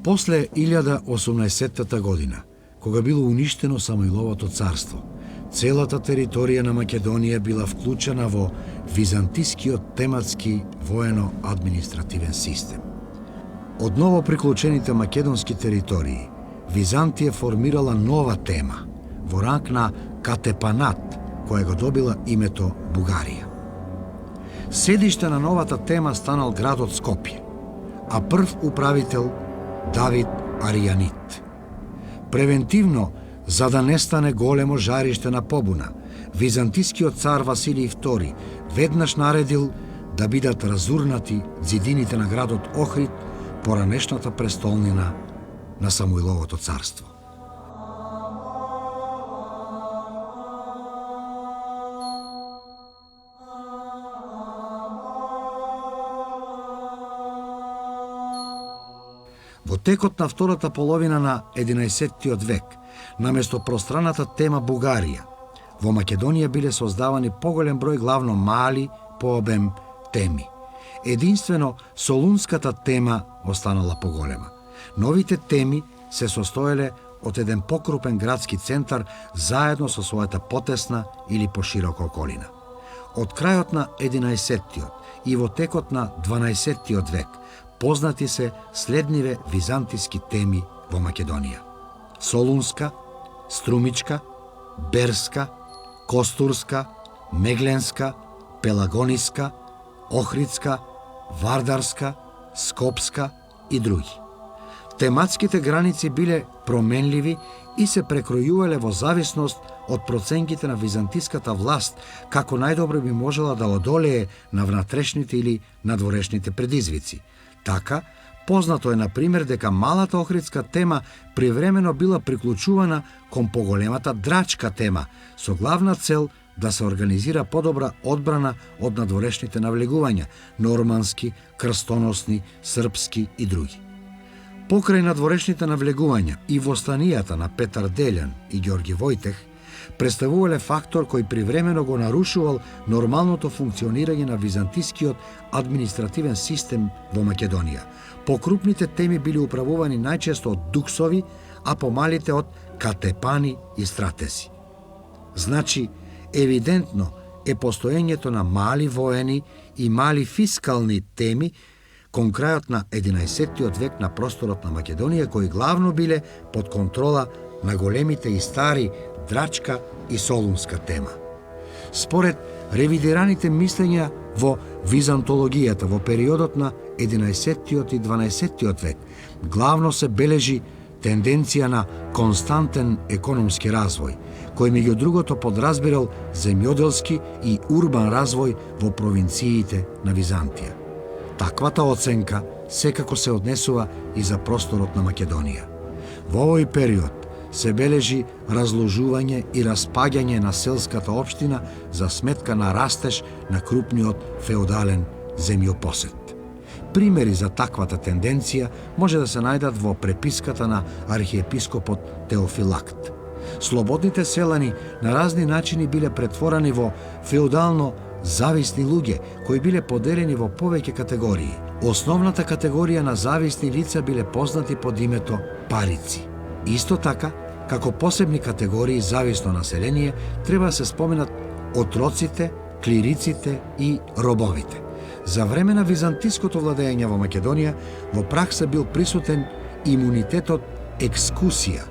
После 1018 година, кога било уништено Самоиловото царство, целата територија на Македонија била вклучена во византискиот тематски воено-административен систем. Од ново приклучените македонски територии, Византија формирала нова тема, во ранг на Катепанат, која го добила името Бугарија. Седиште на новата тема станал градот Скопје, а прв управител Давид Аријанит. Превентивно, за да не стане големо жариште на побуна, византискиот цар Василий II веднаш наредил да бидат разурнати ѕидините на градот Охрид, поранешната престолнина на Самуиловото царство. Во текот на втората половина на 11 век, наместо пространата тема Бугарија, во Македонија биле создавани поголем број главно мали по обем теми. Единствено Солунската тема останала поголема. Новите теми се состоеле од еден покрупен градски центар заедно со својата потесна или поширока околина. Од крајот на 11-тиот и во текот на 12-тиот век познати се следниве византиски теми во Македонија: Солунска, Струмичка, Берска, Костурска, Мегленска, Пелагониска, Охридска, Вардарска, Скопска и други. Тематските граници биле променливи и се прекројувале во зависност од проценките на византиската власт, како најдобро би можела да одолее на внатрешните или надворешните предизвици. Така, познато е, например, дека малата Охридска тема привремено била приклучувана кон поголемата Драчка тема, со главна цел да се организира подобра одбрана од надворешните навлегувања, нормански, крстоносни, српски и други. Покрај надворешните навлегувања и востанијата на Петар Делјан и Ѓорги Војтех представувале фактор кој привремено го нарушувал нормалното функционирање на византискиот административен систем во Македонија. Покрупните теми били управувани најчесто од дуксови, а помалите од катепани и стратези. Значи, евидентно е постоењето на мали воени и мали фискални теми кон крајот на 11 век на просторот на Македонија, кои главно биле под контрола на големите и стари Драчка и Солунска тема. Според ревидираните мислења во византологијата во периодот на 11 и 12 век, главно се бележи тенденција на константен економски развој, кој меѓу другото подразбирал земјоделски и урбан развој во провинциите на Византија. Таквата оценка секако се однесува и за просторот на Македонија. Во овој период се бележи разложување и распаѓање на селската општина за сметка на растеж на крупниот феодален земјопосет. Примери за таквата тенденција може да се најдат во преписката на архиепископот Теофилакт. Слободните селани на разни начини биле претворени во феодално зависни луѓе, кои биле поделени во повеќе категории. Основната категорија на зависни лица биле познати под името парици. Исто така, како посебни категории зависно население, треба да се споменат отроците, клириците и робовите. За време на византиското владење во Македонија, во пракса бил присутен имунитетот екскусија.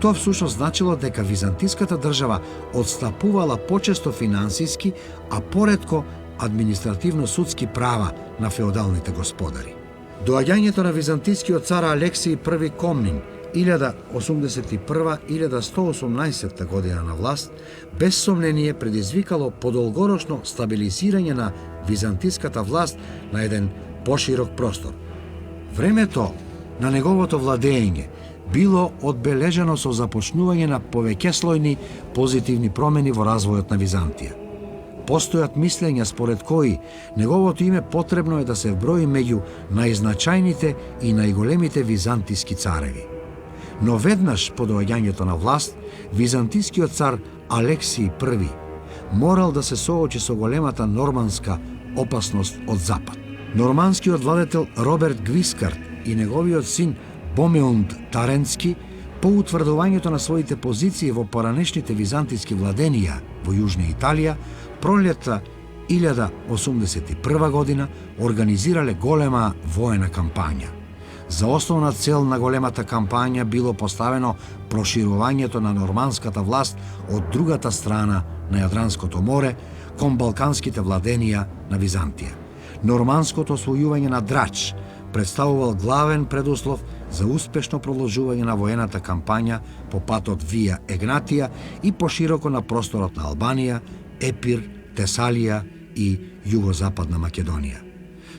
Тоа всушност значило дека византиската држава одстапувала почесто финансиски, а поретко административно-судски права на феодалните господари. Доаѓањето на византискиот цар Алексиј I Комнин 1081-1118 година на власт, без сомнение предизвикало подолгорочно стабилизирање на византиската власт на еден поширок простор. Времето на неговото владење било одбележено со започнување на повеќеслојни позитивни промени во развојот на Византија. Постојат мислења според кои неговото име потребно е да се вброи меѓу најзначајните и најголемите византиски цареви. Но веднаш по доаѓањето на власт, византискиот цар Алексиј I морал да се соочи со големата норманска опасност од запад. Норманскиот владетел Роберт Гвискард и неговиот син Бомеунд Таренски, по утврдувањето на своите позиции во поранешните византиски владенија во Јужна Италија, пролетта 1081 година организирале голема воена кампања. За основна цел на големата кампања било поставено проширувањето на норманската власт од другата страна на Јадранското море кон балканските владенија на Византија. Норманското освојување на Драч представувал главен предуслов за успешно продолжување на воената кампања по патот Вија Егнатија и пошироко на просторот на Албанија, Епир, Тесалија и Југозападна Македонија.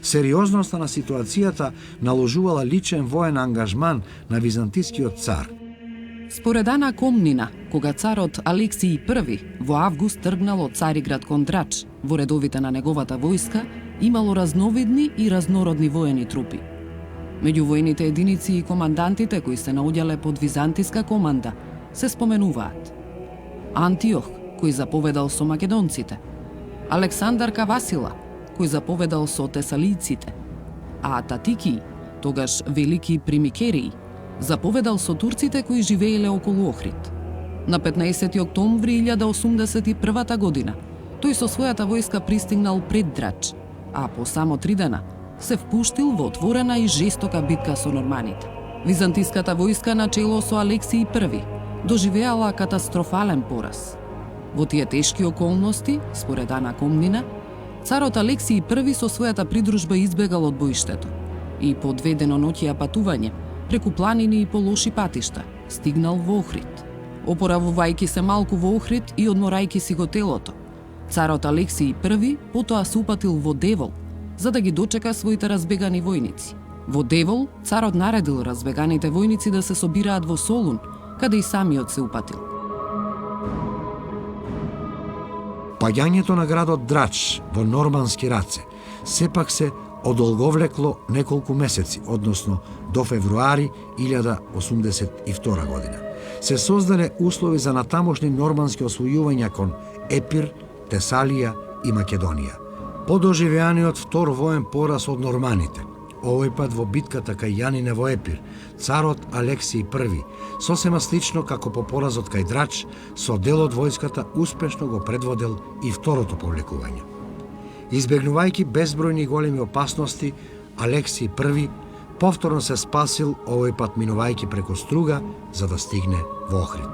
Сериозноста на ситуацијата наложувала личен воен ангажман на византискиот цар. Според Ана Комнина, кога царот Алексиј I во август тргнал од Цариград кон Драч, во редовите на неговата војска имало разновидни и разнородни воени трупи. Меѓу војните единици и командантите кои се наоѓале под византиска команда се споменуваат Антиох, кој заповедал со македонците, Александар Кавасила, кој заповедал со тесалијците, а Татики, тогаш велики примикерии, заповедал со турците кои живееле околу Охрид. На 15 октомври 1081 година тој со својата војска пристигнал пред Драч, а по само 3 дена се впуштил во отворена и жестока битка со норманите. Византиската војска на чело со Алексиј I доживеала катастрофален пораз. Во тие тешки околности, според Ана Комнина, царот Алексиј I со својата придружба избегал од боиштето и по 2 деноноќија патување преку планини и по лоши патишта стигнал во Охрид. Опоравувајќи се малку во Охрид и одморајќи си го телото, царот Алексиј I потоа се упатил во Девол за да ги дочека своите разбегани војници. Во Девол царот наредил разбеганите војници да се собираат во Солун, каде и самиот се упатил. Паѓањето на градот Драч во нормански раце сепак се одолговлекло неколку месеци, односно до февруари 1082 година. Се создале услови за натамошни нормански освојувања кон Епир, Тесалија и Македонија. По доживеаниот втор воен пораз од норманите, овој пат во битката кај Јанине во Епир, царот Алексиј I, сосема слично како по поразот кај Драч, со дел од војската успешно го предводел и второто повлекување. Избегнувајќи безбројни големи опасности, Алексиј I повторно се спасил, овој пат минувајќи преку Струга за да стигне во Охрид.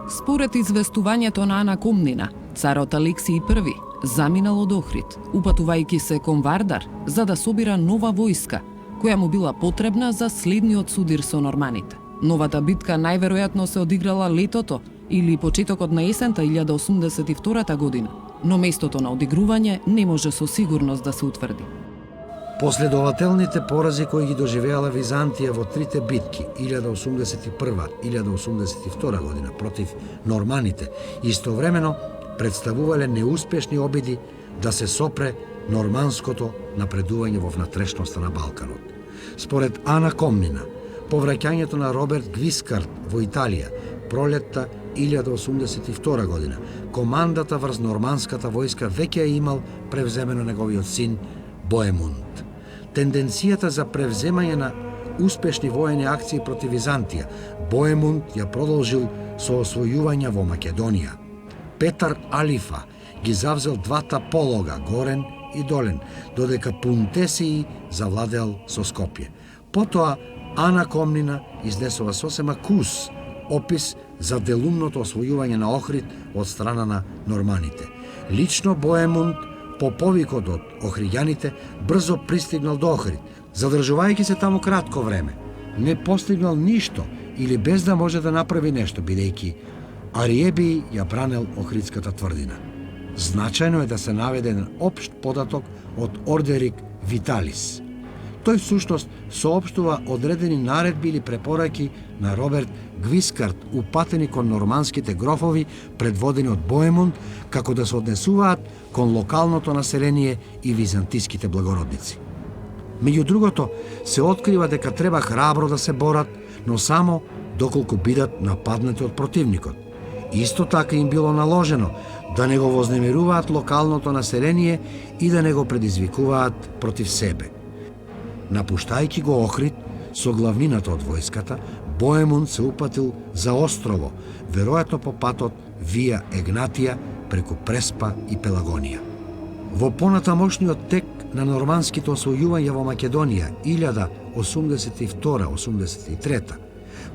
Според известувањето на Ана Комнина, царот Алексиј I заминал од Охрид, упатувајќи се кон Вардар за да собира нова војска, која му била потребна за следниот судир со норманите. Новата битка најверојатно се одиграла летото или почетокот на есента 1082 година, но местото на одигрување не може со сигурност да се утврди. Последователните порази кои ги доживеала Византија во трите битки 1081-1082 година против норманите истовремено представувале неуспешни обиди да се сопре норманското напредување во внатрешноста на Балканот. Според Ана Комнина, повраќањето на Роберт Гвискард во Италија пролетта 1082 година, командата врз норманската војска веќе ја имал превземено неговиот син Боемунд. Тенденцијата за превземање на успешни воени акции против Византија, Боемунд ја продолжил со освојувања во Македонија. Петар Алифа ги завзел двата полога, горен и долен, додека Пунтесиј завладел со Скопје. Потоа Ана Комнина изнесува сосема кус опис за делумното освојување на Охрид од страна на норманите. Лично Боемунд по повикот од охриѓаните брзо пристигнал до Охрид, задржувајќи се таму кратко време. Не постигнал ништо или без да може да направи нешто, бидејќи Ариеби ја бранел Охридската тврдина. Значајно е да се наведе еден општ податок од Ордерик Виталис. Тој всушност соопштува одредени наредби или препораки на Роберт Гвискард упатени кон норманските грофови предводени од Боемунд како да се однесуваат кон локалното население и византиските благородници. Меѓу другото, се открива дека треба храбро да се борат, но само доколку бидат нападнати од противникот. Исто така им било наложено да не го вознемируваат локалното население и да не го предизвикуваат против себе. Напуштајќи го Охрид, со главнината од војската, Боемунд се упатил за острово, веројатно по патот Вија Егнатија преку Преспа и Пелагонија. Во понатамошниот тек на норманските освојувања во Македонија 1082-83,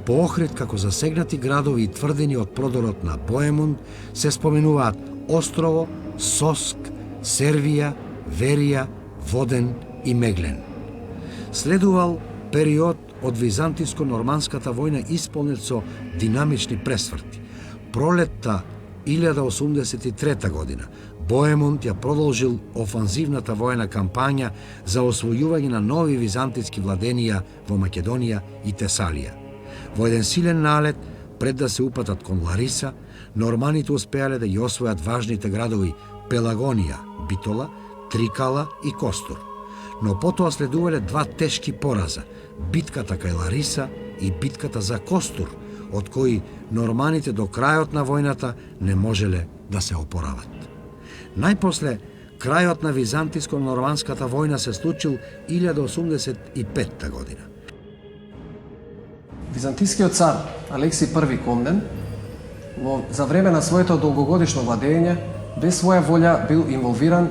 по Охрид како засегнати градови и тврдини од продорот на Боемунд се споменуваат Острово, Соск, Сервија, Верија, Воден и Меглен. Следувал период од византиско-норманската војна исполнет со динамични пресврти. Пролетта 1083 година Боемунд ја продолжил офанзивната војна кампања за освојување на нови византиски владенија во Македонија и Тесалија. Во еден силен налет, пред да се упатат кон Лариса, норманите успеале да ги освојат важните градови Пелагонија, Битола, Трикала и Костур. Но потоа следувале два тешки пораза – битката кај Лариса и битката за Костур, од кои норманите до крајот на војната не можеле да се опорават. Најпосле, крајот на византиско-норманската војна се случил 1085 година. Византискиот цар Алекси I Комнен за време на своето долгогодишно владење без своја волја бил инволвиран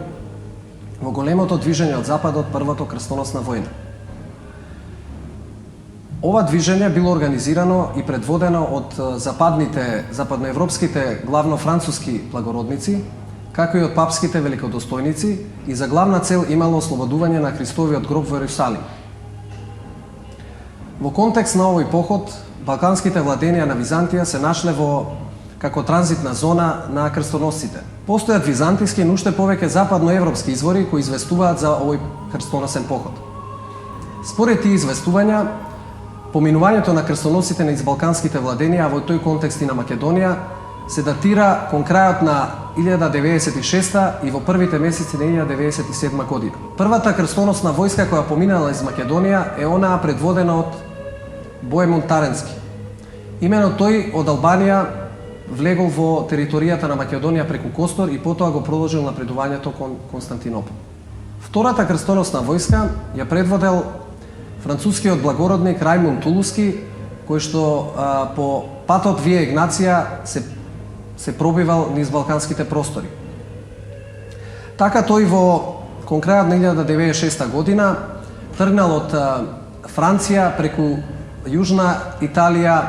во големото движење од западот Првото крстоносна војна. Ова движење било организирано и предводено од западноевропските главно француски благородници, како и од папските великодостојници, и за главна цел имало ослободување на Христовиот гроб во Ерусалим. Во контекст на овој поход, балканските владенија на Византија се нашле како транзитна зона на крстоносците. Постојат византиски, но уште повеќе западноевропски извори кои известуваат за овој крстоносен поход. Според тие известувања, поминувањето на крстоносците на балканските владенија во тој контекст и на Македонија се датира кон крајот на 1096 и во првите месеци на 1097 година. Првата крстоносна војска која поминала из Македонија е онаа предводена од Боемунд Таренски. Имено тој од Албанија влегол во територијата на Македонија преку Костор и потоа го продолжил напредувањето кон Константинопол. Втората крстоносна војска ја предводел францускиот благородник Рајмунд Тулуски, кој што по патот Вија Егнатија се пробивал низ балканските простори. Така тој кон крајот на 1096 година тргнал од Франција преку Јужна Италија,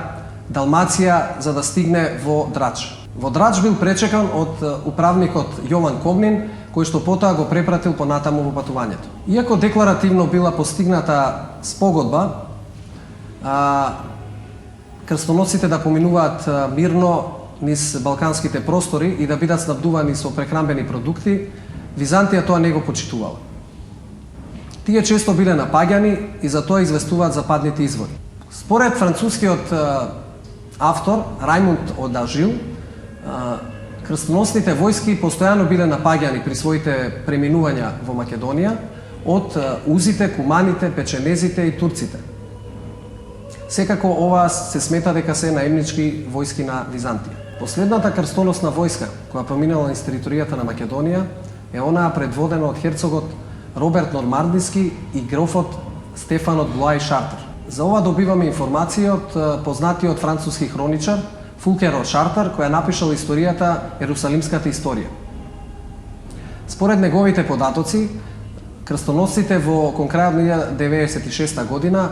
Далмација, за да стигне во Драч. Во Драч бил пречекан од управникот Јован Комнин, кој што потоа го препратил понатаму во патувањето. Иако декларативно била постигната спогодба, крстоносците да поминуваат мирно низ балканските простори и да бидат снабдувани со прехранбени продукти, Византија тоа не го почитувала. Тие често биле напаѓани и за тоа известуваат западните извори. Според францускиот автор Рајмунд од Ажил, крстоносните војски постојано биле напаѓани при своите преминувања во Македонија од узите, куманите, печенезите и турците. Секако ова се смета дека се наемнички војски на Византија. Последната крстоносна војска која поминала низ територијата на Македонија е онаа предводена од херцогот Роберт Нормандиски и грофот Стефан од Блуа и Шартер. За ова добиваме информација од познатиот француски хроничар Фулкер од Шартер, која напишал историјата Ерусалимската историја. Според неговите податоци, крстоносците кон крајот на 1096 година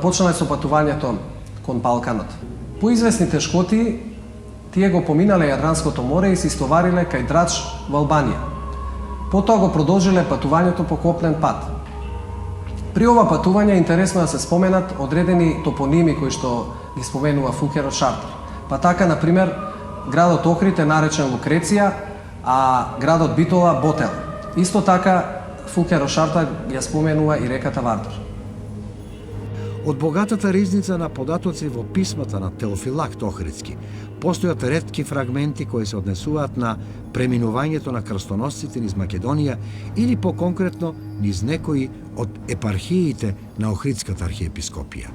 почнале со патувањето кон Балканот. По известни тешкоти, тие го поминале Јадранското море и се истовариле кај Драч во Албанија. Потоа го продолжиле патувањето по копнен пат. При ова патување интересно да се споменат одредени топоними кои што ги споменува Фулкер од Шартер. Па така, например, градот Охрид е наречен Лукреција, а градот Битола Ботел. Исто така, Фулкер од Шартер ја споменува и реката Вардар. Од богатата ризница на податоци во писмата на Теофилакт Охридски постојат ретки фрагменти кои се однесуваат на преминувањето на крстоносците низ Македонија или по-конкретно низ некои од епархиите на Охридската архиепископија.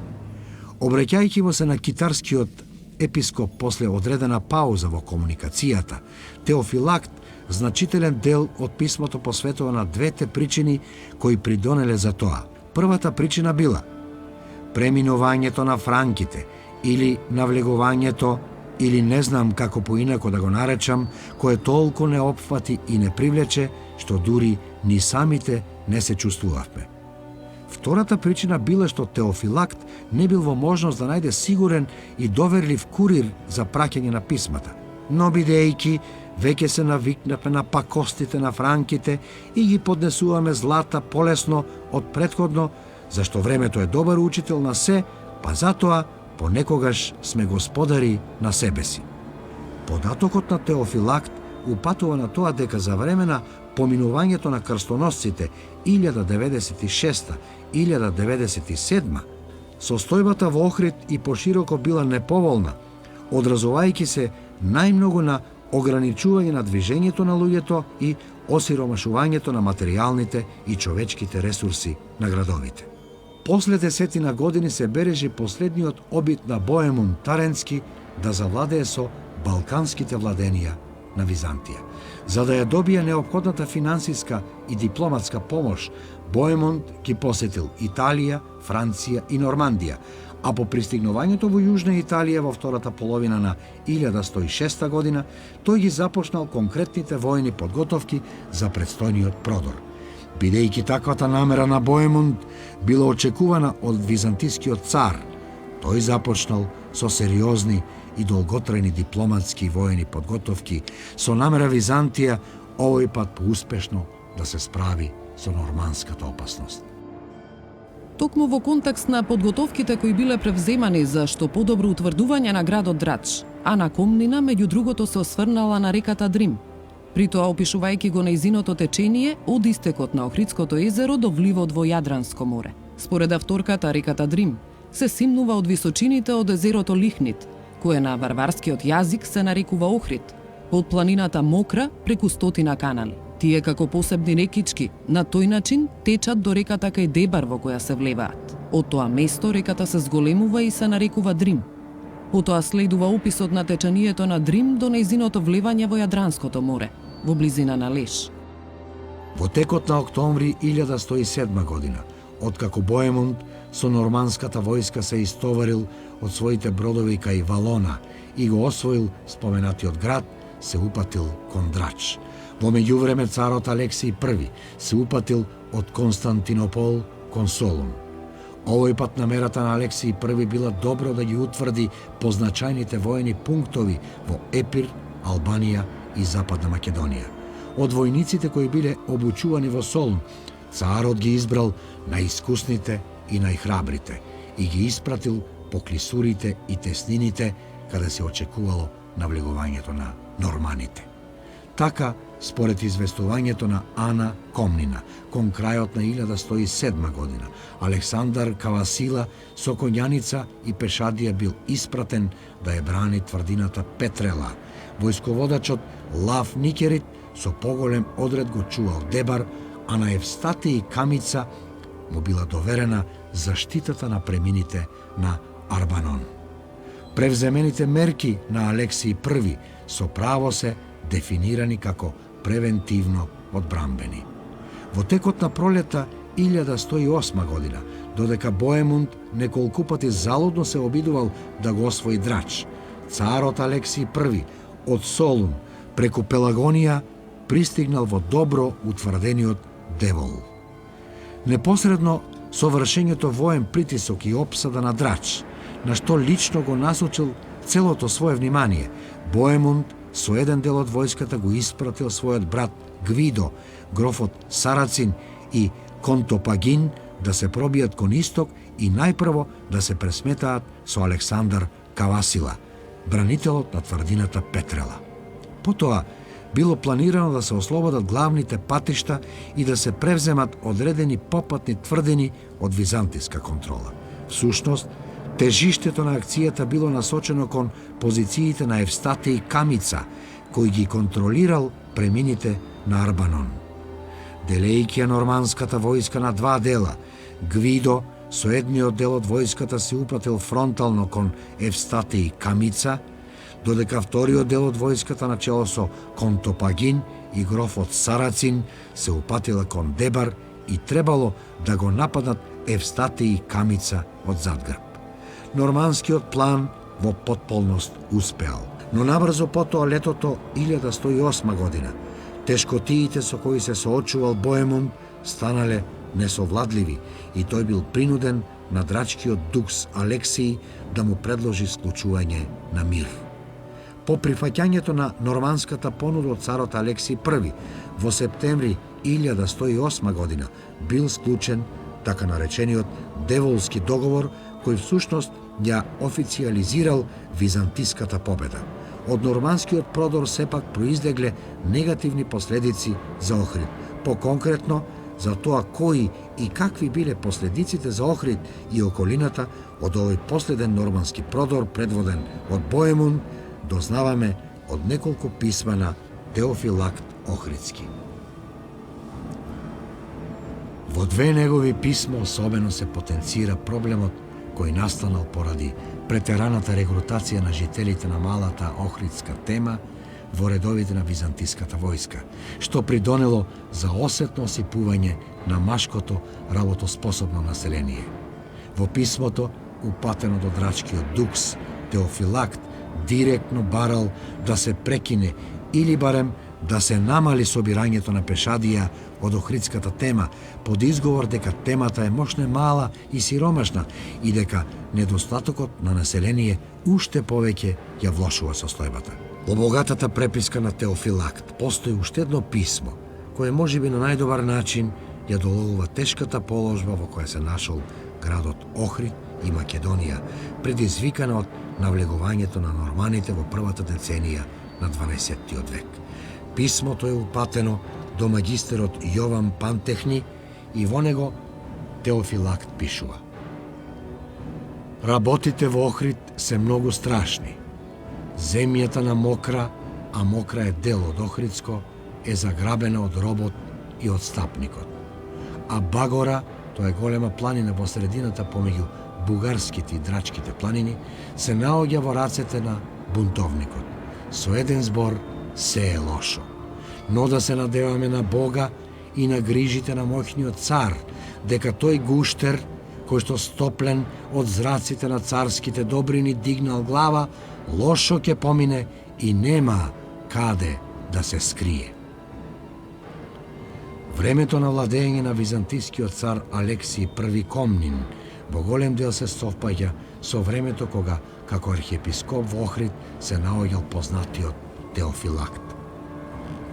Обраќајќи му се на китарскиот епископ после одредена пауза во комуникацијата, Теофилакт значителен дел од писмото посветува на двете причини кои придонеле за тоа. Првата причина била преминувањето на франките или навлегувањето, или не знам како поинако да го наречам, кое толку не опфати и не привлече, што дури ни самите не се чувствувавме. Втората причина била што Теофилакт не бил во можност да најде сигурен и доверлив курир за праќање на писмата. Но бидејќи веќе се навикнавме на пакостите на франките и ги поднесуваме злата полесно од претходно, зашто времето е добар учител на се, па затоа понекогаш сме господари на себе си. Податокот на Теофилакт упатува на тоа дека за време на поминувањето на крстоносците 1096-1097, состојбата во Охрид и пошироко била неповолна, одразувајќи се најмногу на ограничување на движењето на луѓето и осиромашувањето на материјалните и човечките ресурси на градовите. После 10 години се бележи последниот обид на Боемунд Таренски да завладее со балканските владенија на Византија. За да ја добие неопходната финансиска и дипломатска помош, Боемунд ги посетил Италија, Франција и Нормандија, а по пристигнувањето во Јужна Италија во втората половина на 1106 година, тој ги започнал конкретните војни подготовки за предстојниот продор. Бидејќи таквата намера на Боемунд била очекувана од византискиот цар, тој започнал со сериозни и долготрајни дипломатски и војни подготовки со намера Византија овој пат поуспешно да се справи со норманската опасност. Токму во контекст на подготовките кои биле превземани за што подобро утврдување на градот Драч, Ана Комнина меѓу другото се осврнала на реката Дрим, при тоа опишувајќи го нејзиното течение од истекот на Охридското езеро до вливот во Јадранско море. Според авторката, реката Дрим се симнува од височините од езерото Лихнит, кое на варварскиот јазик се нарекува Охрид, од планината Мокра преку 100 канали. Тие како посебни рекички на тој начин течат до реката кај Дебар во која се влеваат. Од тоа место реката се зголемува и се нарекува Дрим. Потоа следува описот на течанието на Дрим до нејзиното влевање во Јадранското море, во близина на Леш. Во текот на октомври 1107 година, откако Боемунд со норманската војска се истоварил од своите бродови кај Валона и го освоил споменатиот град, се упатил кон Драч. Во меѓувреме царот Алексиј I се упатил од Константинопол кон Солун. Овој пат намерата на Алексиј I била добро да ги утврди позначајните војни пунктови во Епир, Албанија и Западна Македонија. Од војниците кои биле обучувани во Солун, царот ги избрал најискусните и најхрабрите и ги испратил по клисурите и теснините каде се очекувало навлегувањето на норманите. Така, според известувањето на Ана Комнина, кон крајот на 1107 година, Александар Кавасила со коњаница и пешадија бил испратен да ја брани тврдината Петрела. Војсководачот Лав Никерит со поголем одред го чувал Дебар, а на Евстатиј Камица му била доверена заштитата на премините на Арбанон. Превземените мерки на Алексиј I со право се дефинирани како превентивно одбрамбени. Во текот на пролета 1108 година, додека Боемунд неколку пати залудно се обидувал да го освои Драч, царот Алексиј I од Солун преку Пелагонија пристигнал во добро утврдениот Девол. Непосредно со вршењето воен притисок и опсада на Драч, на што лично го насочил целото свое внимание, Боемунд со еден дел од војската го испратил својот брат Гвидо, грофот Сарацин и Контопагин да се пробијат кон исток и најпрво да се пресметаат со Александар Кавасила, бранителот на тврдината Петрела. Потоа било планирано да се ослободат главните патишта и да се превземат одредени попатни тврдини од византиска контрола. Всушност, тежиштето на акцијата било насочено кон позициите на Евстатиј Камица, кој ги контролирал премините на Арбанон. Делејќи ја норманската војска на два дела, Гвидо со едниот дел од војската се упатил фронтално кон Евстатиј Камица, додека вториот дел од војската начело со Контопагин и грофот Сарацин се упатила кон Дебар и требало да го нападнат Евстатий и Камица од задгрб. Норманскиот план во потполност успеал, но набрзо потоа летото 1108 година тешкотиите со кои се соочувал Боемунд станале несовладливи и тој бил принуден на драчкиот дукс Алексиј да му предложи склучување на мир. По прифаќањето на норманската понуда од царот Алексиј I во септември 1108 година бил склучен така наречениот Деволски договор, кој всушност ја официализирал византиската победа. Од норманскиот продор сепак произлегле негативни последици за Охрид, поконкретно за тоа кои и какви биле последиците за Охрид и околината од овој последен нормански продор предводен од Боемунд, дознаваме од неколку писма на Теофилакт Охридски. Во две негови писма особено се потенцира проблемот кој настанал поради претераната регрутација на жителите на малата Охридска тема во редовите на византиската војска, што придонело за осетно осипување на машкото работоспособно население. Во писмото, упатено до драчкиот дукс, Теофилакт директно барал да се прекине или барем да се намали собирањето на пешадија од Охридската тема под изговор дека темата е мошне мала и сиромашна и дека недостатокот на население уште повеќе ја влошува состојбата. Во богатата преписка на Теофилакт постои уште едно писмо кое можеби на најдобар начин ја доловува тешката положба во која се нашол градот Охрид и Македонија, предизвикана од навлегувањето на норманите во првата деценија на 12-тиот век. Писмото е упатено до магистерот Јован Пантехни и во него Теофилакт пишува: Работите во Охрид се многу страшни. Земјата на Мокра, а Мокра е дел од Охридско, е заграбена од робот и од стапникот. А Багора, тоа е голема планина во средината помеѓу бугарските и драчките планини, се наоѓа во рацете на бунтовникот. Со еден збор, се е лошо. Но да се надеваме на Бога и на грижите на мојниот цар, дека тој гуштер, кој што стоплен од зраците на царските добрини дигнал глава, лошо ќе помине и нема каде да се скрие. Времето на владење на византискиот цар Алексиј I Комнин во голем дел се совпаѓа со времето кога, како архиепископ во Охрид, се наоѓал познатиот Теофилакт.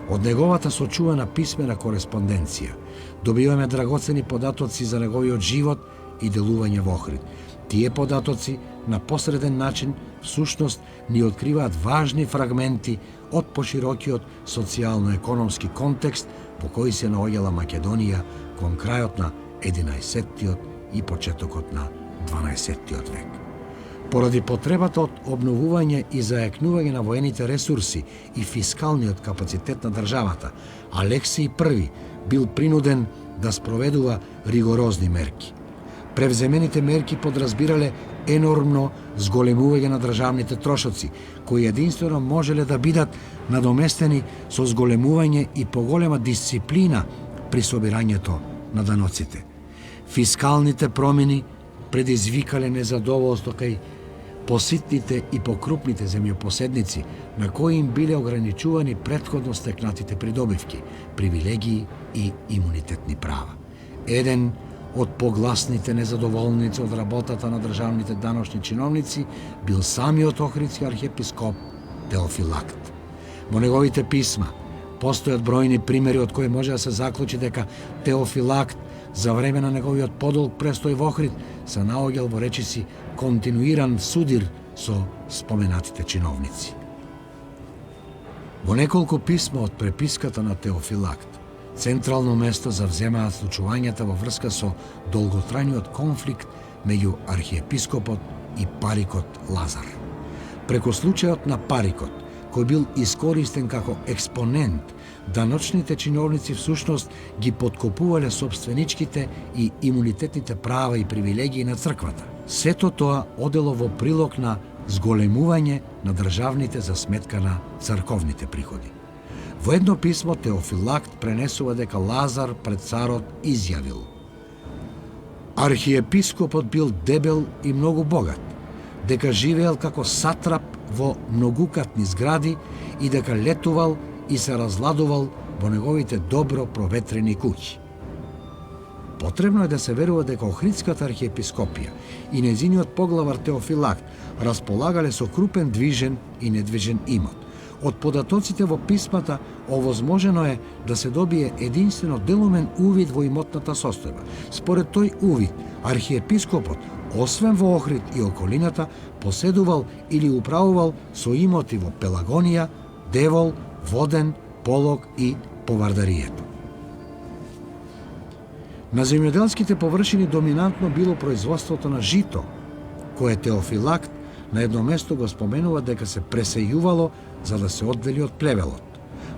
Од неговата сочувана писмена кореспонденција добиваме драгоцени податоци за неговиот живот и делување во Охрид. Тие податоци на посреден начин всушност ни откриваат важни фрагменти од поширокиот социјално-економски контекст во кој се наоѓала Македонија кон крајот на 11-тиот и почетокот на 12-тиот век. Поради потребата од обновување и зајакнување на воените ресурси и фискалниот капацитет на државата, Алексиј I бил принуден да спроведува ригорозни мерки. Превземените мерки подразбирале енормно зголемување на државните трошоци, кои единствено можеле да бидат надоместени со зголемување и поголема дисциплина при собирањето на даноците. Фискалните промени предизвикале незадоволство кај поситните и покрупните земјопоседници, на кои им биле ограничувани претходно стекнатите придобивки, привилегии и имунитетни права. Еден од погласните незадоволници од работата на државните даночни чиновници бил самиот охридски архиепископ Теофилакт. Во неговите писма постојат бројни примери од кои може да се заклучи дека Теофилакт за време на неговиот подолг престој во Охрид се наоѓал во речиси континуиран судир со споменатите чиновници. Во неколку писма од преписката на Теофилакт централно место завземаат случувањата во врска со долготрајниот конфликт меѓу архиепископот и парикот Лазар. Преку случајот на парикот, кој бил искористен како експонент, даночните чиновници всушност ги подкопувале собственичките и имунитетните права и привилегии на црквата. Сето тоа одело во прилог на зголемување на државните за сметка на црковните приходи. Во едно писмо Теофилакт пренесува дека Лазар пред царот изјавил: архиепископот бил дебел и многу богат, дека живеел како сатрап во многукатни згради и дека летувал и се разладувал во неговите добро проветрени куќи. Потребно е да се верува дека Охридската архиепископија и нејзиниот поглавар Теофилакт располагале со крупен движен и недвижен имот. Од податоците во писмата овозможено е да се добие единствено делумен увид во имотната состојба. Според тој увид, архиепископот, освен во Охрид и околината, поседувал или управувал со имоти во Пелагонија, Девол, Воден, Полог и Повардарието. На земјоделските површини доминантно било производството на жито, кое Теофилакт на едно место го споменува дека се пресејувало за да се оддели од плевелот.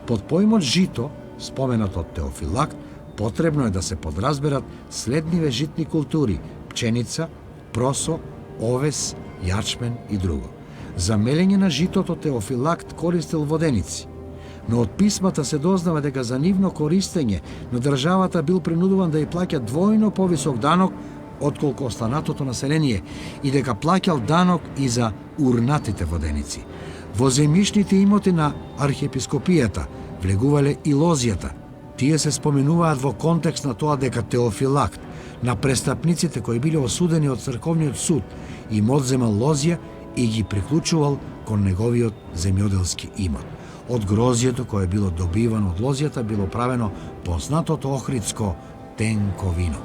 Под поимот жито, споменат од Теофилакт, потребно е да се подразберат следниве житни култури: пченица, просо, овес, јачмен и друго. За мелење на житото Теофилакт користел воденици, но од писмата се дознава дека за нивно користење на државата бил принудуван да ја плаќа двојно повисок данок отколку останатото население и дека плаќал данок и за урнатите воденици. Во земјишните имоти на архиепископијата влегувале и лозјата. Тие се споменуваат во контекст на тоа дека Теофилакт на престапниците кои биле осудени од црковниот суд им одземал лозја и ги приклучувал кон неговиот земјоделски имот. Од грозјето кое било добивано од лозјата било правено познатото охридско тенко вино.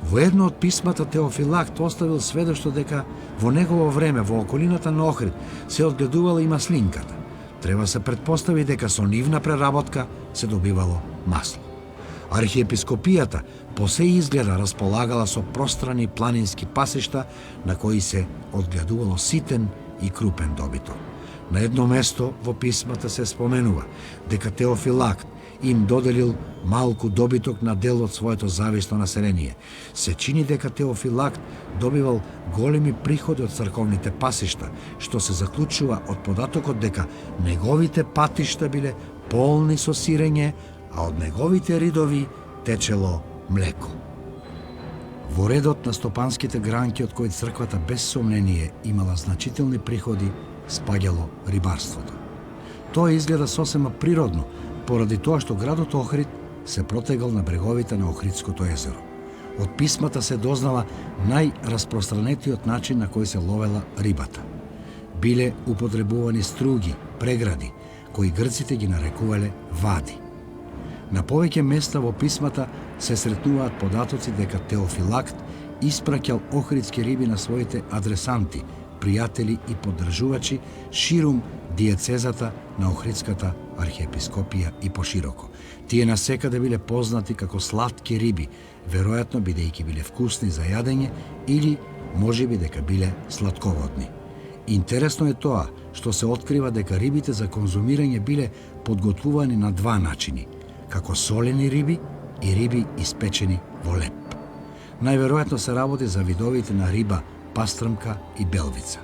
Во едно од писмата Теофилакт оставил сведоштво дека во негово време во околината на Охрид се одгледувала и маслинката. Треба се претпостави дека со нивна преработка се добивало масло. Архиепископијата по се изгледа располагала со пространи планински пасишта на кои се одгледувало ситен и крупен добиток. На едно место во писмата се споменува дека Теофилакт им доделил малку добиток на дел од своето зависно население. Се чини дека Теофилакт добивал големи приходи од црковните пасишта, што се заклучува од податокот дека неговите патишта биле полни со сирење, а од неговите ридови течело млеко. Во редот на стопанските гранки од кои црквата без сомнение имала значителни приходи, спаѓало рибарството. Тоа изгледа сосема природно, поради тоа што градот Охрид се протегал на бреговите на Охридското езеро. Од писмата се дознава најраспространетиот начин на кој се ловела рибата. Биле употребувани струги, прегради, кои грците ги нарекувале вади. На повеќе места во писмата се сретнуваат податоци дека Теофилакт испраќал охридски риби на своите адресанти, пријатели и поддржувачи ширум диецезата на Охридската архиепископија и пошироко. Тие насекаде биле познати како сладки риби, веројатно бидејќи биле вкусни за јадење или можеби дека биле сладководни. Интересно е тоа што се открива дека рибите за конзумирање биле подготвувани на два начини: како солени риби и риби испечени во леп. Најверојатно се работи за видовите на риба пастрмка и белвица.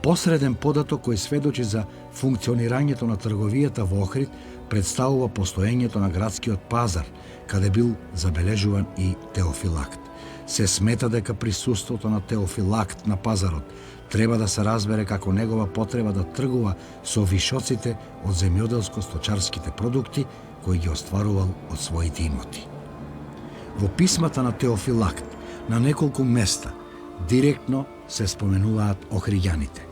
Посреден податок кој сведочи за функционирањето на трговијата во Охрид представува постоењето на градскиот пазар, каде бил забележуван и Теофилакт. Се смета дека присуството на Теофилакт на пазарот треба да се разбере како негова потреба да тргува со вишоците од земјоделско-сточарските продукти кои ги остварувал од своите имоти. Во писмата на Теофилакт на неколку места директно се споменуваат охриѓаните.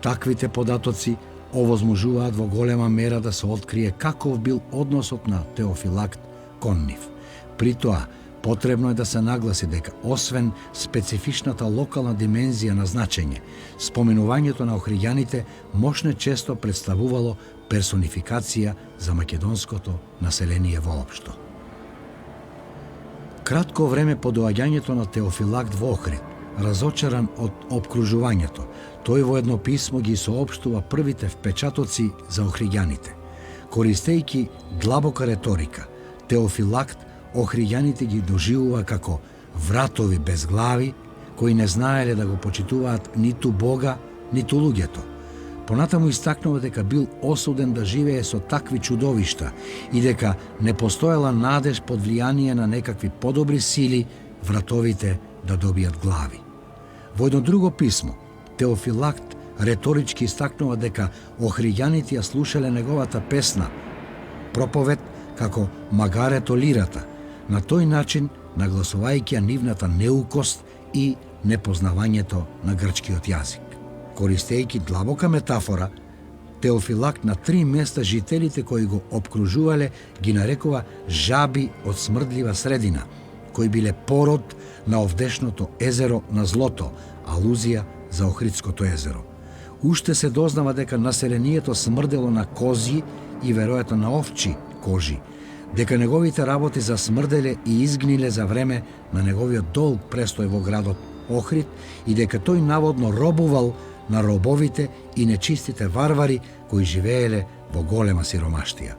Таквите податоци овозможуваат во голема мера да се открие каков бил односот на Теофилакт кон нив. При тоа, потребно е да се нагласи дека освен специфичната локална димензија на значење, споменувањето на охриѓаните мошне често представувало персонификација за македонското население воопшто. Кратко време по доаѓањето на Теофилакт во Охрид, разочаран од опкружувањето, тој во едно писмо ги соопштува првите впечатоци за охриѓаните. Користејќи длабока реторика, Теофилакт охриѓаните ги доживува како вратови без глави, кои не знаеле да го почитуваат ниту Бога, ниту луѓето. Понатаму истакнува дека бил осуден да живее со такви чудовишта и дека не постоела надеж под влијание на некакви подобри сили вратовите да добијат глави. Во едно друго писмо, Теофилакт реторички истакнува дека охриѓаните ја слушале неговата песна, проповед како магарето лирата, на тој начин нагласувајќи ја нивната неукост и непознавањето на грчкиот јазик. Користејќи длабока метафора, Теофилакт на 3 места жителите кои го обкружувале ги нарекува жаби од смрдлива средина, кои биле пород на овдешното езеро на злото, алузија за Охридското езеро. Уште се дознава дека населението смрдело на кози и веројатно на овчи кожи, дека неговите работи засмрделе и изгниле за време на неговиот долг престој во градот Охрид и дека тој наводно робувал на робовите и нечистите варвари кои живееле во голема сиромаштија.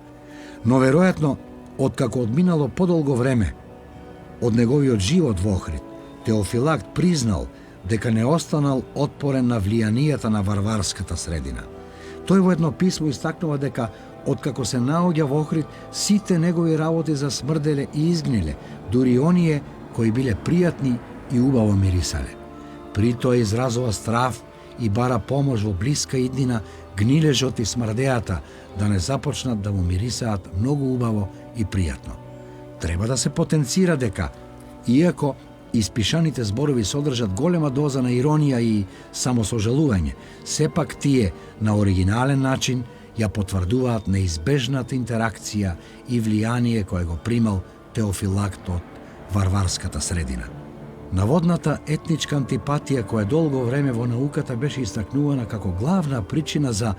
Но веројатно, откако одминало подолго време од неговиот живот во Охрид, Теофилакт признал дека не останал отпорен на влијанијата на варварската средина. Тој во едно писмо истакнува дека откако се наоѓа во Охрид, сите негови работи засмрделе и изгниле, дури оние кои биле пријатни и убаво мирисале. При тоа изразува страв и бара помош во блиска иднина гнилежот и смрдејата да не започнат да му мирисаат многу убаво и пријатно. Треба да се потенцира дека, иако испишаните зборови содржат голема доза на иронија и самосожалување, сепак тие на оригинален начин ја потврдуваат неизбежната интеракција и влијание кое го примал Теофилакт од варварската средина. Наводната етничка антипатија која долго време во науката беше истакнувана како главна причина за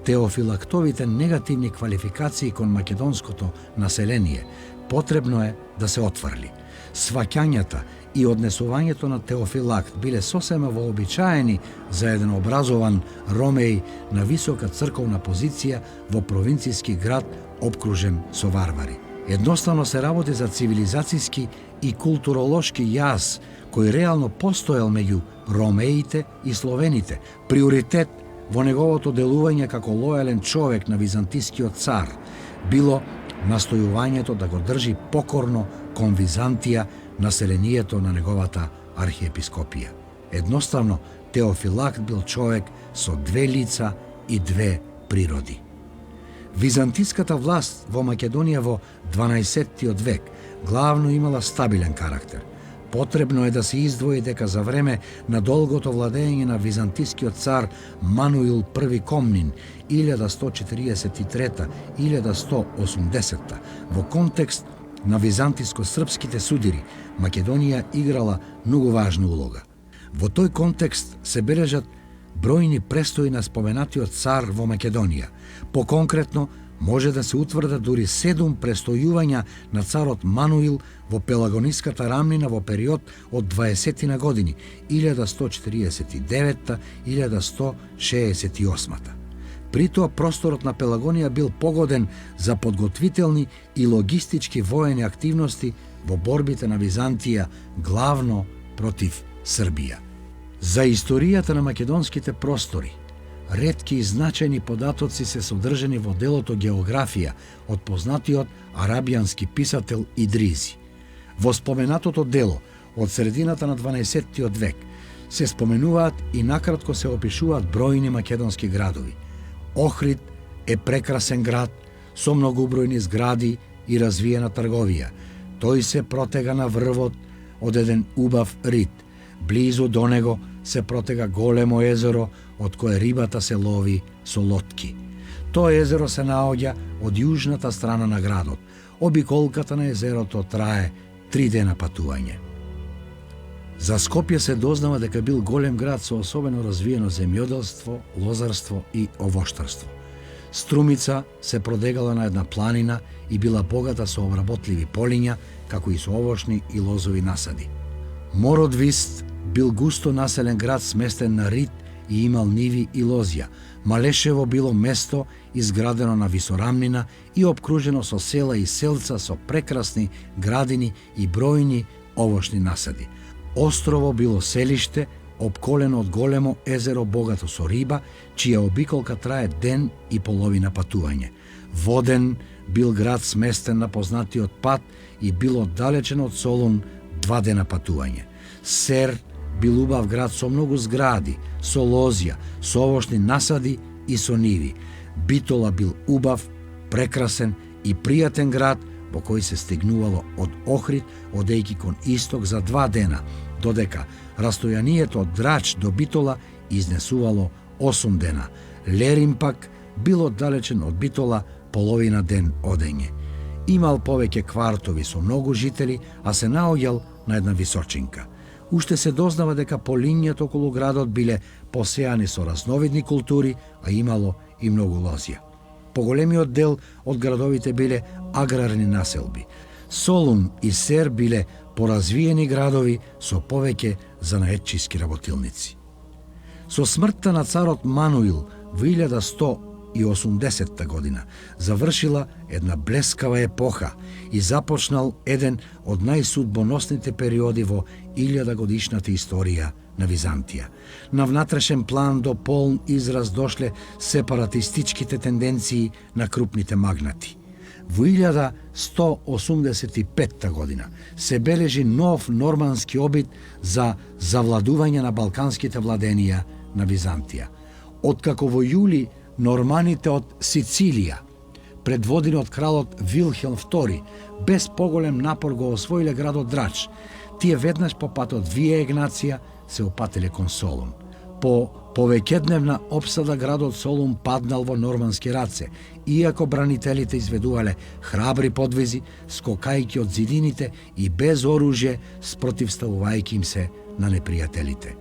Теофилактовите негативни квалификации кон македонското население, потребно е да се отврли. Сваќањата и однесувањето на Теофилакт биле сосема вообичаени за еден образован ромеј на висока црковна позиција во провинцијски град обкружен со варвари. Едноставно се работи за цивилизацијски и културолошки јаз кој реално постоел меѓу ромеите и словените, приоритет во неговото делување како лојален човек на византискиот цар било настојувањето да го држи покорно кон Византија населението на неговата архиепископија. Едноставно, Теофилакт бил човек со 2 лица и 2 природи. Византиската власт во Македонија во 12-тиот век главно имала стабилен карактер. Потребно е да се издвои дека за време на долгото владење на византискиот цар Мануил I Комнин 1143-1180 во контекст на византиско-српските судири, Македонија играла многу важна улога. Во тој контекст се бележат бројни престои на споменатиот цар во Македонија. Поконкретно, може да се утврдат дури 7 престојувања на царот Мануил во Пелагониската рамнина во период од 20 години, 1149-1168. При тоа просторот на Пелагонија бил погоден за подготвителни и логистички воени активности во борбите на Византија, главно против Србија. За историјата на македонските простори, ретки и значајни податоци се содржани во делото Географија од познатиот арабијански писател Идризи. Во споменатото дело од средината на 12-тиот век се споменуваат и накратко се опишуваат бројни македонски градови. Охрид е прекрасен град со многубројни згради и развиена трговија. Тој се протега на врвот од еден убав рид. Близу до него се протега големо езеро од кое рибата се лови со лодки. Тоа езеро се наоѓа од јужната страна на градот. Обиколката на езерото трае 3 дена патување. За Скопје се дознава дека бил голем град со особено развиено земјоделство, лозарство и овоштарство. Струмица се продегала на една планина и била богата со обработливи полиња, како и со овошни и лозови насади. Мородвист бил густо населен град сместен на рид и имал ниви и лозја. Малешево било место изградено на висорамнина и обкружено со села и селца со прекрасни градини и бројни овошни насади. Острово било селиште обколено од големо езеро богато со риба, чија обиколка трае ден и половина патување. Воден бил град сместен на познатиот пат и бил оддалечен од Солун 2 дена патување. Сер бил убав град со многу згради, со лозја, со овошни насади и со ниви. Битола бил убав, прекрасен и пријатен град во кој се стигнувало од Охрид, одејќи кон исток за 2 дена, додека растојанието од Драч до Битола изнесувало 8 дена. Лерим пак бил оддалечен од Битола половина ден одење. Имал повеќе квартови со многу жители, а се наоѓал на една височинка. Уште се дознава дека полињата околу градот биле посеани со разновидни култури, а имало и многу лозја. Поголемиот дел од градовите биле аграрни населби. Солун и Сер биле поразвиени градови со повеќе занаетчиски работилници. Со смртта на царот Мануил во 1180 година завршила една блескава епоха и започнал еден од најсудбоносните периоди во 1000-годишната историја на Византија. На внатрешен план до полн израз дошле сепаратистичките тенденции на крупните магнати. Во 1185 година се бележи нов нормански обид за завладување на балканските владенија на Византија. Откако во јули норманите од Сицилија, предводени од кралот Вилхелм II, без поголем напор го освоиле градот Драч, тие веднаш по патот Вија Егнација се опателе кон Солун. По повеќедневна обсада градот Солун паднал во нормански раце, иако бранителите изведувале храбри подвизи, скокајќи од зидините и без оружје, спротивставувајќи им се на непријателите.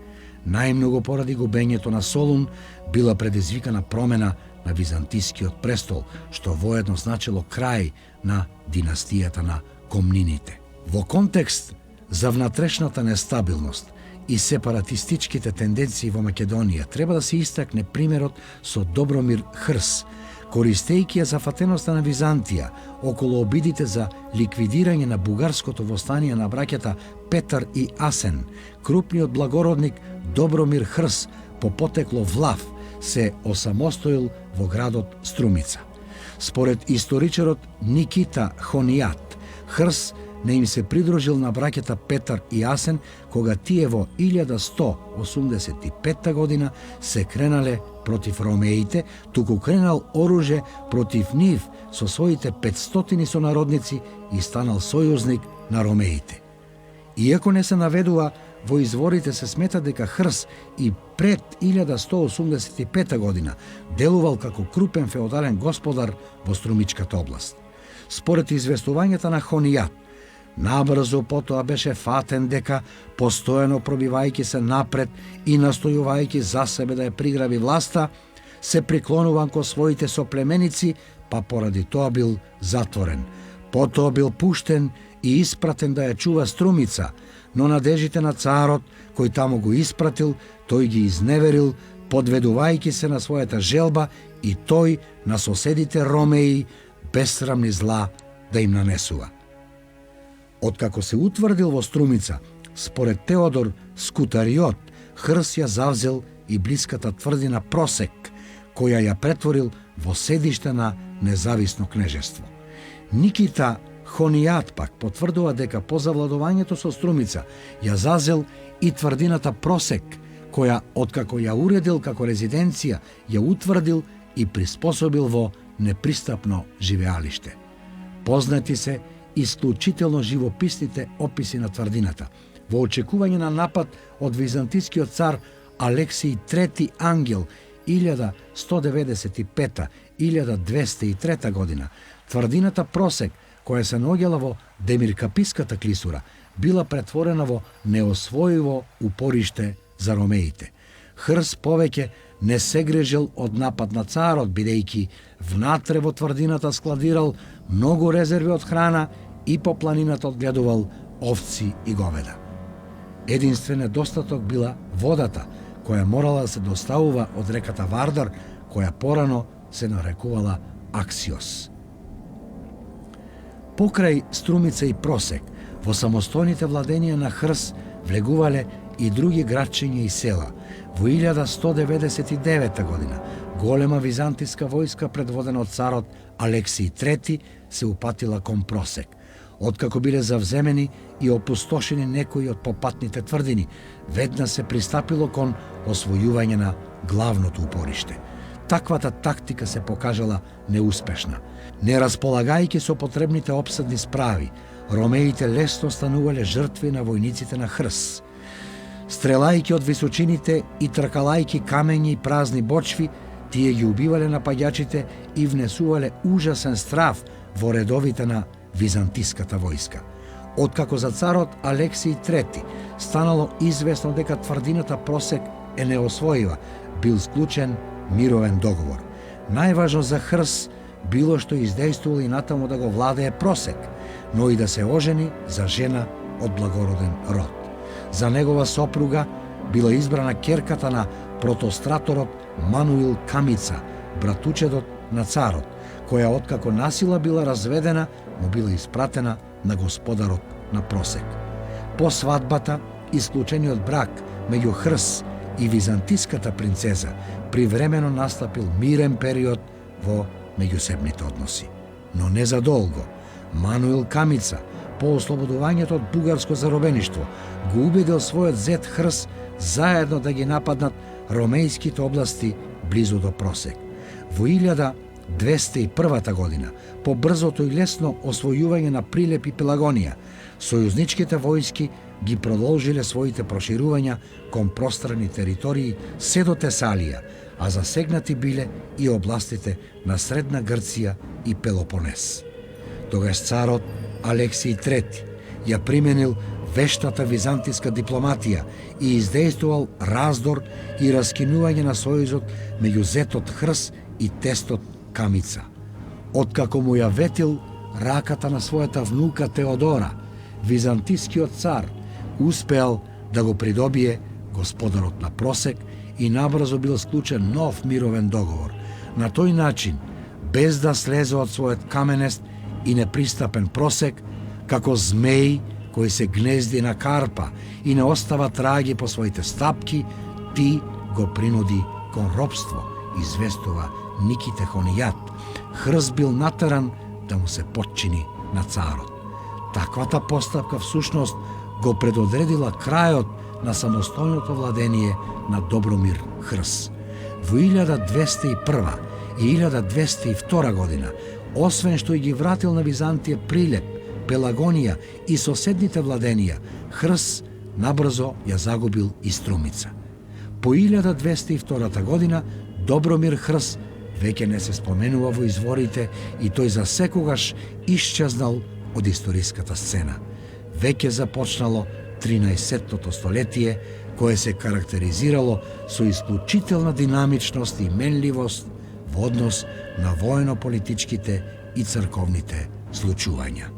Најмногу поради губењето на Солун била предизвикана промена на византискиот престол, што воедно значило крај на династијата на Комнините. Во контекст за внатрешната нестабилност и сепаратистичките тенденции во Македонија треба да се истакне примерот со Добромир Хрс, користејќи ја зафатеноста на Византија околу обидите за ликвидирање на бугарското востание на браќата Петар и Асен. Крупниот благородник Добромир Хрс по потекло Влав се осамостоил во градот Струмица. Според историчарот Никита Хонијат, Хрс не им се придружил на браќата Петар и Асен кога тие во 1185 година се кренале против ромеите, туку кренал оружје против нив со своите 500 сонародници и станал сојузник на ромеите. Иако не се наведува во изворите, се смета дека Хрс и пред 1185 година делувал како крупен феодален господар во Струмичката област. Според известувањата на Хонијат, набрзо потоа беше фатен дека, постојано пробивајќи се напред и настојувајќи за себе да ја приграби власта, се приклонуван кон своите соплеменици, па поради тоа бил затворен. Потоа бил пуштен и испратен да ја чува Струмица, но надежите на царот, кој таму го испратил, тој ги изневерил, подведувајќи се на својата желба и тој на соседите ромеи безсрамни зла да им нанесува. Откако се утврдил во Струмица, според Теодор Скутариот, Хрс ја завзел и блиската тврдина Просек, која ја претворил во седиште на независно кнежество. Никита Хонијат пак потврдува дека по завладувањето со Струмица ја зазел и тврдината Просек, која откако ја уредил како резиденција, ја утврдил и приспособил во непристапно живеалиште. Познати се исклучително живописните описи на тврдината. Во очекување на напад од византискиот цар Алексиј III Ангел 1195-1203 година, тврдината Просек, која се наоѓала во Демиркаписката клисура, била претворена во неосвоиво упориште за ромеите. Хрс повеќе не се грежил од напад на царот, бидејќи внатре во тврдината складирал многу резерви од храна и по планината одгледувал овци и говеда. Единствен недостаток била водата, која морала да се доставува од реката Вардар, која порано се нарекувала Аксиос. Покрај Струмица и Просек, во самостојните владенија на Хрс влегувале и други градчиња и села. Во 1199 година голема византиска војска предводена од царот Алексиј III се упатила кон Просек. Откако биле завземени и опустошени некои од попатните тврдини, веднаш се пристапило кон освојување на главното упориште. Таквата тактика се покажала неуспешна. Не располагајќи со потребните обсадни справи, ромеите лесно станувале жртви на војниците на Хрс. Стрелајќи од височините и тркалајќи камења и празни бочви, тие ги убивале напаѓачите и внесувале ужасен страв во редовите на византиската војска. Откако за царот Алексиј III станало известно дека тврдината Просек е неосвојива, бил склучен мировен договор. Најважно за Хрс било што издејствувал и натаму да го владее Просек, но и да се ожени за жена од благороден род. За негова сопруга била избрана ќерката на протостраторот Мануил Камица, братучедот на царот, која откако насила била разведена, му била испратена на господарот на Просек. По свадбата, исклучениот брак меѓу Хрс и византиската принцеза, привремено настапил мирен период во меѓусебните односи. Но не за долго. Мануил Камица, по ослободувањето од бугарско заробеништво, го убедил својот зет Хрс заедно да ги нападнат ромејските области близу до Просек. Во 1201 година, по брзото и лесно освојување на Прилеп и Пелагонија, сојузничките војски ги продолжиле своите проширувања кон пространи територии се до Тесалија, а засегнати биле и областите на Средна Грција и Пелопонес. Тогаш царот Алексиј III ја применил вештата византиска дипломатија и издејствувал раздор и раскинување на сојузот меѓу зетот Хрс и тестот Камица. Откако му ја ветил раката на својата внука Теодора, византискиот цар успеал да го придобие господарот на Просек и набрзо бил склучен нов мировен договор. На тој начин, без да слезе од својот каменест и непристапен Просек, како змеј кој се гнезди на карпа и не остава траги по своите стапки, ти го принуди кон робство, известува Никите Хонијат. Хрс бил натеран да му се подчини на царот. Таквата постапка всушност го предодредила крајот на самостојното владение на Добромир Хрс. Во 1201 и 1202 година, освен што и ги вратил на Византија Прилеп, Пелагонија и соседните владенија, Хрс набрзо ја загубил и Струмица. По 1202 година Добромир Хрс веќе не се споменува во изворите и тој за секогаш исчезнал од историската сцена. Веќе започнало 13-тото столетие, кое се карактеризирало со исклучителна динамичност и менливост во однос на воено-политичките и црковните случувања.